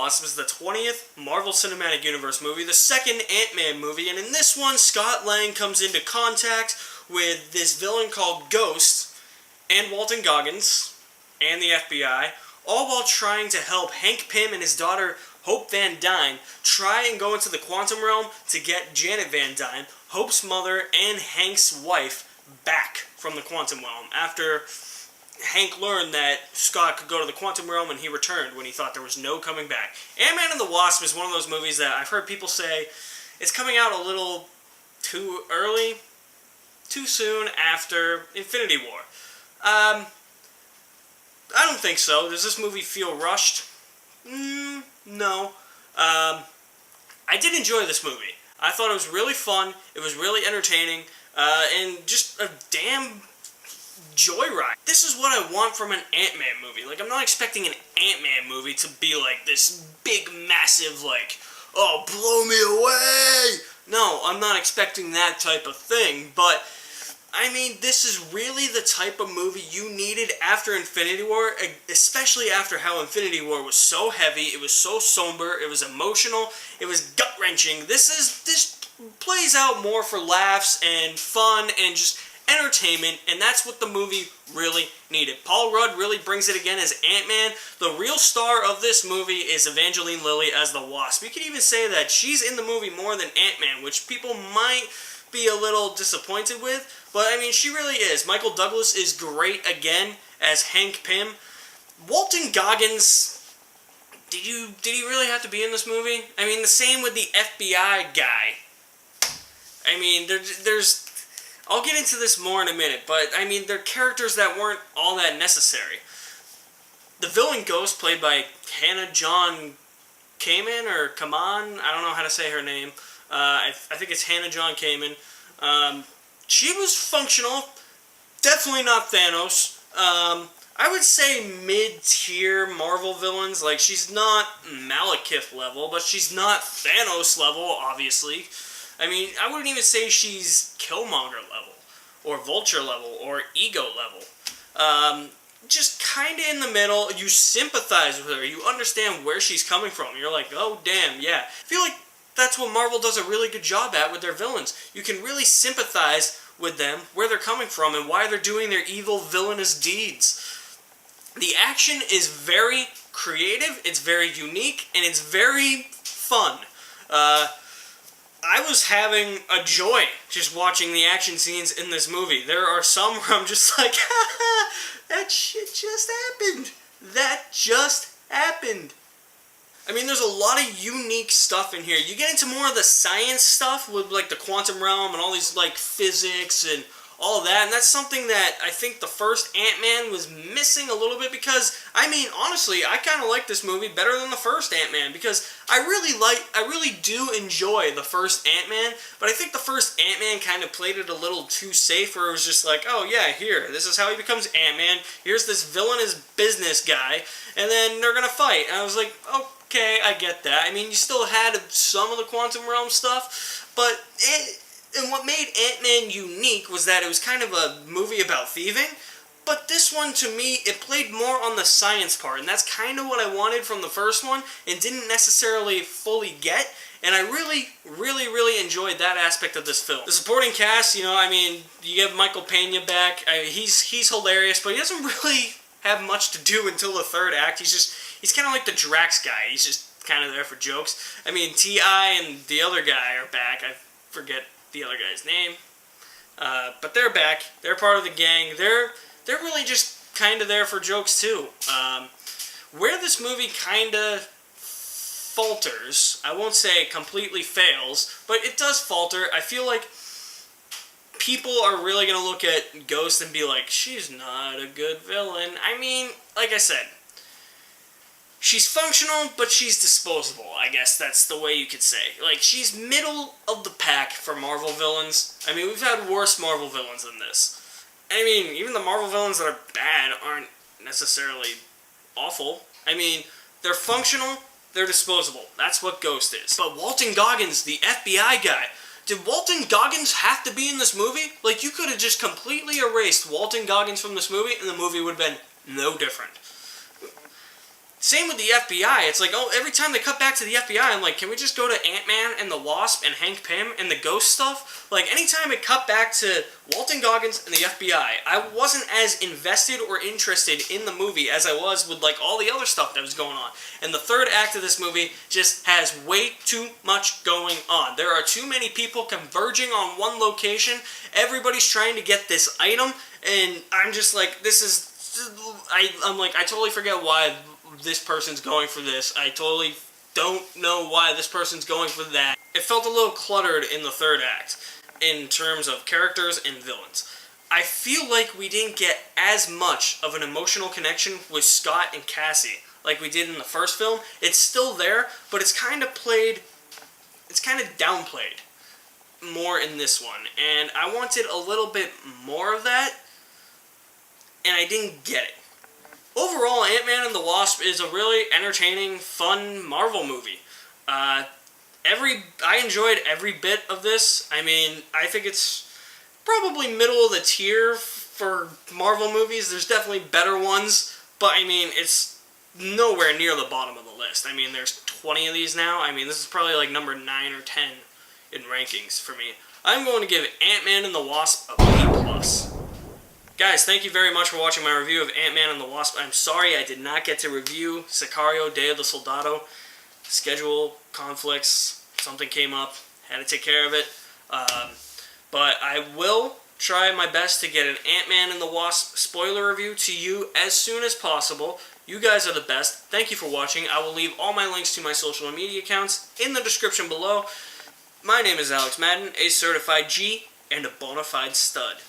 Wasp is the 20th Marvel Cinematic Universe movie, the second Ant-Man movie, and in this one, Scott Lang comes into contact with this villain called Ghost, and Walton Goggins, and the FBI, all while trying to help Hank Pym and his daughter Hope Van Dyne try and go into the quantum realm to get Janet Van Dyne, Hope's mother, and Hank's wife back from the quantum realm after Hank learned that Scott could go to the quantum realm and he returned when he thought there was no coming back. Ant-Man and the Wasp is one of those movies that I've heard people say it's coming out a little too early, too soon after Infinity War. I don't think so. Does this movie feel rushed? No. I did enjoy this movie. I thought it was really fun, it was really entertaining, and just a damn joyride. This is what I want from an Ant-Man movie. Like, I'm not expecting an Ant-Man movie to be like this big, massive, like, oh, blow me away! No, I'm not expecting that type of thing, but I mean, this is really the type of movie you needed after Infinity War, especially after how Infinity War was so heavy, it was so somber, it was emotional, it was gut-wrenching. This plays out more for laughs and fun and just entertainment, and that's what the movie really needed. Paul Rudd really brings it again as Ant-Man. The real star of this movie is Evangeline Lilly as the Wasp. You could even say that she's in the movie more than Ant-Man, which people might be a little disappointed with, but I mean, she really is. Michael Douglas is great again as Hank Pym. Walton Goggins, did he really have to be in this movie? I mean, the same with the FBI guy. I mean, there's I'll get into this more in a minute, but I mean, they're characters that weren't all that necessary. The villain Ghost, played by Hannah John Kamen, or Kaman, I don't know how to say her name. I think it's Hannah John Kamen. She was functional, definitely not Thanos. I would say mid-tier Marvel villains. Like, she's not Malekith level, but she's not Thanos level, obviously. I mean, I wouldn't even say she's Killmonger level, or Vulture level, or Ego level. Just kind of in the middle. You sympathize with her. You understand where she's coming from. You're like, oh, damn, yeah. I feel like that's what Marvel does a really good job at with their villains. You can really sympathize with them, where they're coming from, and why they're doing their evil, villainous deeds. The action is very creative, it's very unique, and it's very fun. I was having a joy just watching the action scenes in this movie. There are some where I'm just like, ha, that shit just happened. That just happened. I mean, there's a lot of unique stuff in here. You get into more of the science stuff with, like, the quantum realm and all these, like, physics and all that, and that's something that I think the first Ant-Man was missing a little bit, because, I mean, honestly, I kind of like this movie better than the first Ant-Man, because I really do enjoy the first Ant-Man, but I think the first Ant-Man kind of played it a little too safe, where it was just like, oh yeah, here, this is how he becomes Ant-Man, here's this villainous business guy, and then they're gonna fight, and I was like, okay, I get that. I mean, you still had some of the quantum realm stuff, but and what made Ant-Man unique was that it was kind of a movie about thieving, but this one, to me, it played more on the science part, and that's kind of what I wanted from the first one, and didn't necessarily fully get, and I really enjoyed that aspect of this film. The supporting cast, you know, I mean, you get Michael Pena back. I mean, he's hilarious, but he doesn't really have much to do until the third act. He's kind of like the Drax guy. He's just kind of there for jokes. I mean, T.I. and the other guy are back. I forget the other guy's name. But they're back. They're part of the gang. They're really just kind of there for jokes too. Where this movie kind of falters, I won't say it completely fails, but it does falter. I feel like people are really going to look at Ghost and be like, she's not a good villain. I mean, like I said, she's functional, but she's disposable. I guess that's the way you could say. Like, she's middle of the pack for Marvel villains. I mean, we've had worse Marvel villains than this. I mean, even the Marvel villains that are bad aren't necessarily awful. I mean, they're functional, they're disposable. That's what Ghost is. But Walton Goggins, the FBI guy, did Walton Goggins have to be in this movie? Like, you could have just completely erased Walton Goggins from this movie, and the movie would have been no different. Same with the FBI. It's like, oh, every time they cut back to the FBI, I'm like, can we just go to Ant-Man and the Wasp and Hank Pym and the Ghost stuff? Like, anytime it cut back to Walton Goggins and the FBI, I wasn't as invested or interested in the movie as I was with, like, all the other stuff that was going on. And the third act of this movie just has way too much going on. There are too many people converging on one location. Everybody's trying to get this item, and I'm just like, this is... I'm like, I totally forget why this person's going for this. I totally don't know why this person's going for that. It felt a little cluttered in the third act in terms of characters and villains. I feel like we didn't get as much of an emotional connection with Scott and Cassie like we did in the first film. It's still there, but it's kind of downplayed more in this one. And I wanted a little bit more of that, and I didn't get it. Overall, Ant-Man and the Wasp is a really entertaining, fun Marvel movie. I enjoyed every bit of this. I mean, I think it's probably middle of the tier for Marvel movies. There's definitely better ones, but I mean, it's nowhere near the bottom of the list. I mean, there's 20 of these now. I mean, this is probably like number 9 or 10 in rankings for me. I'm going to give Ant-Man and the Wasp a B+. Guys, thank you very much for watching my review of Ant-Man and the Wasp. I'm sorry I did not get to review Sicario, Day of the Soldado. Schedule conflicts, something came up, had to take care of it. But I will try my best to get an Ant-Man and the Wasp spoiler review to you as soon as possible. You guys are the best. Thank you for watching. I will leave all my links to my social media accounts in the description below. My name is Alex Madden, a certified G and a bona fide stud.